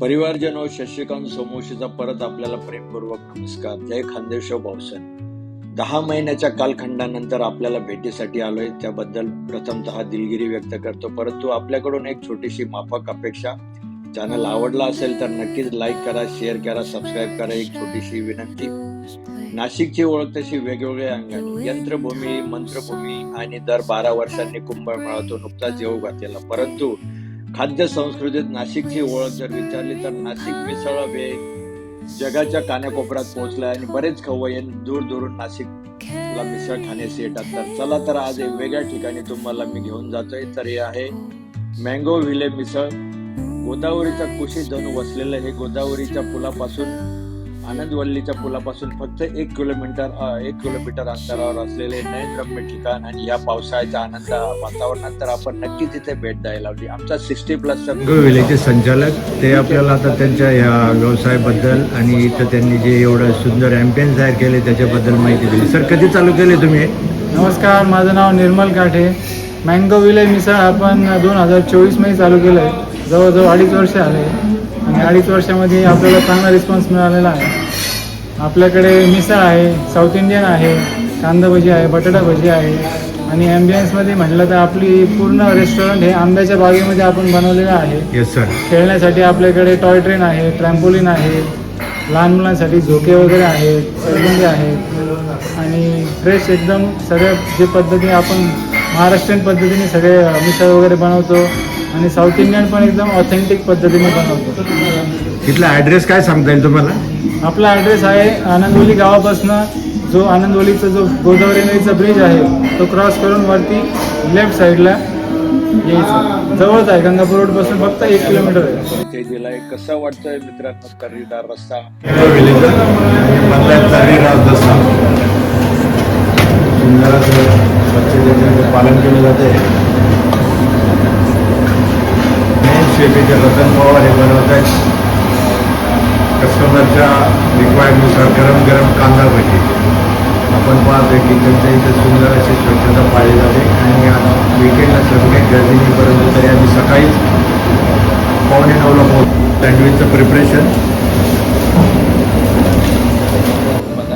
परिवारजनो, शशिकांत सोमवंशीचा परत आपल्याला प्रेमपूर्वक नमस्कार. जय खानदेश भाऊसन. 10 महिन्याच्या कालखंडानंतर आपल्याला भेटीसाठी आलोय, त्याबद्दल प्रथमतः दिलगिरी व्यक्त करतो. परंतु आपल्याकडून एक छोटीशी माफक अपेक्षा. चॅनल आवडला असेल तर नक्कीच लाईक करा, शेअर करा, सबस्क्राईब करा. एक छोटीशी विनंती. नाशिकची ओळख तशी वेगवेगळ्या अंगाने, यंत्रभूमी, मंत्रभूमी आणि दर 12 वर्षांनी कुंभमेळा तो नुकताच येऊ घातलेला. परंतु खाद्य संस्कृतीत नाशिकची ओळख जर विचारली तर नाशिक मिसळ हे जगाच्या कानाकोपऱ्यात पोहोचलाय आणि बरेच खवय्ये दूर दूरून नाशिकला मिसळ खाण्यास येतात. तर चला तर आज एक वेगळ्या ठिकाणी तुम्हाला मी घेऊन जातोय. तर हे आहे मँगो व्हिले मिसळ. गोदावरीच्या कुशीत जणू वसलेलं हे गोदावरीच्या पुलापासून, आनंदवल्लीच्या पुलापासून फक्त 1 किलोमीटर अंतरावर असलेले नयनरम्य ठिकाण. आणि या पावसाळ्याच्या आनंद वातावरणात तर आपण नक्कीच तिथे भेट द्यायला हवी. आमचा 60+ विलेचे संचालक ते आपल्याला आता त्यांच्या ह्या व्यवसायाबद्दल आणि इथं त्यांनी जे एवढं सुंदर ॲम्बियन्स तयार केले त्याच्याबद्दल माहिती दिली. सर, कधी चालू केले तुम्ही? नमस्कार, माझं नाव निर्मल काठे. मँगो विले मिसळ आपण 2024 मध्ये चालू केलं आहे. जवळजवळ 2.5 वर्ष आले आणि 2.5 वर्षामध्ये आपल्याला चांगला रिस्पॉन्स मिळालेला आहे. आपल्याकडे मिसळ आहे, साऊथ इंडियन आहे, कांदा भजी आहे, बटाटा भजी आहे आणि ॲम्बियन्समध्ये म्हटलं तर आपली पूर्ण रेस्टॉरंट हे आंब्याच्या बागेमध्ये आपण बनवलेलं आहे. Yes sir. खेळण्यासाठी आपल्याकडे टॉय ट्रेन आहे, ट्रॅम्पोलिन आहे, लहान मुलांसाठी झोके वगैरे आहेत, करबंदी आहेत आणि फ्रेश एकदम सगळ्या जे पद्धतीने आपण महाराष्ट्रीयन पद्धतीने सगळे मिसळ वगैरे बनवतो आणि साऊथ इंडियन पण एकदम ऑथेंटिक पद्धतीने बनवतो. तिथला ॲड्रेस काय सांगता येईल तुम्हाला? आपला ॲड्रेस आहे आनंदवली गावापासनं जो आनंदवलीचा जो गोदावरी नदीचा ब्रिज आहे तो क्रॉस करून वरती लेफ्ट साईडला यायचं. जवळच आहे, गंगापूर रोडपासून फक्त 1 किलोमीटर आहे. ते दिलाय. कसं वाटतंय मित्रांनो तर्रीदार रस्ता? सुंदर असं स्वच्छतेचे पालन केलं जाते. शेतीचे रतन पवार हे बनवत आहेत. कस्टमरच्या रिक्वायरनुसार गरम गरम कांदा भजी आपण पाहतोय की त्यांच्या इथे सुंदर अशी स्वच्छता पाळली जाते. आणि विकेंडला सगळे गर्दीने परंतु तरी आम्ही सकाळीच 8:45ला पोहोच. सँडविचचं प्रिपरेशन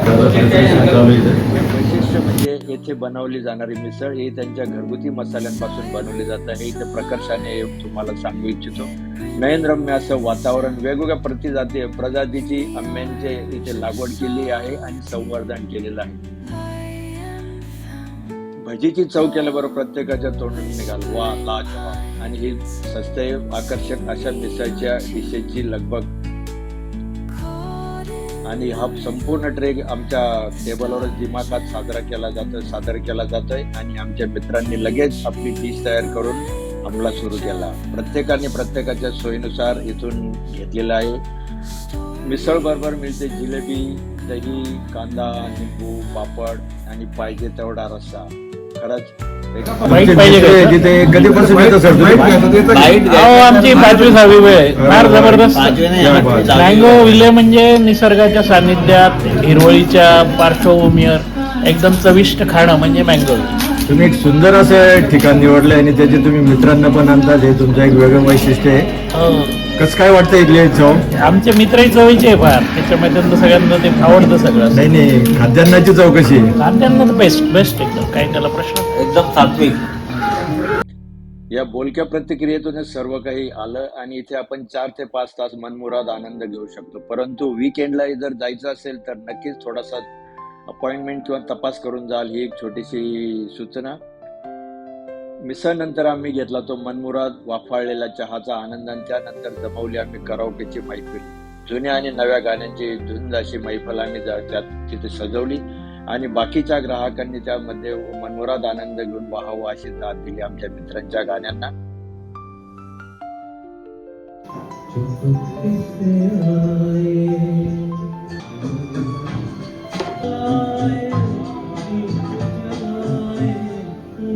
चालू आहे. वैशिष्ट्य म्हणजे येथे बनवली जाणारी मिसळ ही त्यांच्या घरगुती मसाल्यांपासून बनवली जात आहे. इथे प्रकर्षाने तुम्हाला सांगू इच्छितो. नयनरम्य असं वातावरण, वेगवेगळ्या प्रजातीची आंब्यांचे इथे लागवड केली आहे आणि संवर्धन केलेलं आहे. भजीची चव केल्याबरोबर प्रत्येकाच्या तोंडून निघाल वा लाजवाब. आणि ही सस्ते आकर्षक अशा मिसळच्या डिशेसची लगबग. आणि हा संपूर्ण ट्रेक आमच्या टेबलवरच दिमाखात सादर केला जातोय आणि आमच्या मित्रांनी लगेच आपली डिश तयार करून अंमलात सुरू केला. प्रत्येकाने प्रत्येकाच्या सोयीनुसार इथून घेतलेला आहे. मिसळ बरोबर मिळते जिलेबी, दही, कांदा, निंबू, पापड आणि पाहिजे तेवढा रस्सा. खरंच कधीपासून येतं सर तुम्ही? आमची 5वी-6वी वेळ आहे. फार जबरदस्त. मँगो विले म्हणजे निसर्गाच्या सानिध्यात, हिरवळीच्या पार्श्वभूमीवर एकदम चविष्ट खाणं म्हणजे मँगो. तुम्ही एक सुंदर असं ठिकाण निवडलं आणि त्याचे तुम्ही मित्रांना पण आणतात. हे तुमचं एक वेगळं वैशिष्ट्य आहे. कसं काय वाटतं इथले चव? आमचे मित्रही चवीचे आहे फार, त्याच्यामध्ये सगळ्यांना ते आवडतं सगळं. नाही, खाद्यान्नाची चव कशी आहे? खाद्यांना तर बेस्ट एकदम, काही त्याला प्रश्न एकदम सात्विक. या बोलक्या प्रतिक्रियेतूनच सर्व काही आलं आणि इथे आपण 4 ते 5 तास मनमुराद आनंद घेऊ शकतो. परंतु वीकेंडला जर जायचं असेल तर नक्कीच थोडासा अपॉइंटमेंट किंवा तपास करून जाल, ही एक छोटीशी सूचना. मिसळ नंतर आम्ही घेतला तो मनमुराद वाफाळलेला चहाचा आनंद आणि त्यानंतर जमवली आम्ही कराओकेची मैफिल. जुन्या आणि नव्या गाण्यांची झुंज अशी मैफल आम्ही तिथे सजवली आणि बाकीच्या ग्राहकांनी त्यामध्ये मनमुराद आनंद घेऊन वाहावा अशी दाद दिली आमच्या मित्रांच्या गाण्यांना.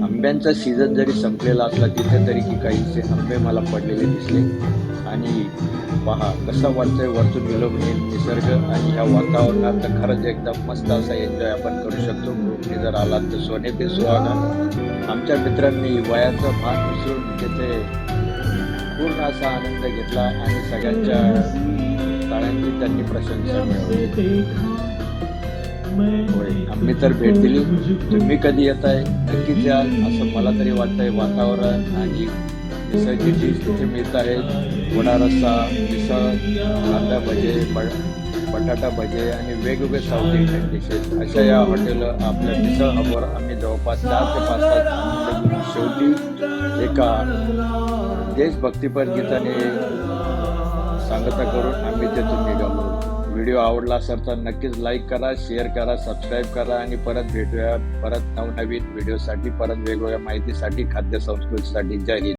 आंब्यांचा सीझन जरी संपलेला असला तिथे तरी की काहीसे आंबे मला पडलेले दिसले. आणि पहा कसं वाटतंय वरतून विलोभनीय निसर्ग आणि ह्या वातावरणात तर खरंच एकदम मस्त असा एन्जॉय आपण करू शकतो. ग्रुपने जर आलात तर सोने पे सुहागा. आमच्या मित्रांनी वयाचं भान विसरून तिथे पूर्ण असा आनंद घेतला आणि सगळ्यांच्या टाळ्यांची त्यांनी प्रशंसा मिळवली. होय, आम्ही तर भेट दिली. तुम्ही कधी येताय नक्कीच याल असं मला तरी वाटतंय. वातावरण आणि मिसळची डिश तिथे मिळत आहेत. वडा रस्सा, मिसळ, कांदा भजे, बटाटा भजे आणि वेगवेगळे साऊथ इंडियन डिशेस अशा या हॉटेल आपल्या मिसळ हबवर आम्ही जवळपास 4 ते 5 तास शेवटी एका देशभक्तीपर गीताने सांगता करून आम्ही तिथून निघालो. व्हिडिओ आवडला असेल तर नक्कीच लाईक करा, शेअर करा, सबस्क्राईब करा आणि परत भेटूया परत नवनवीन व्हिडिओसाठी, परत वेगवेगळ्या माहितीसाठी, खाद्य संस्कृतीसाठी. जय हिंद.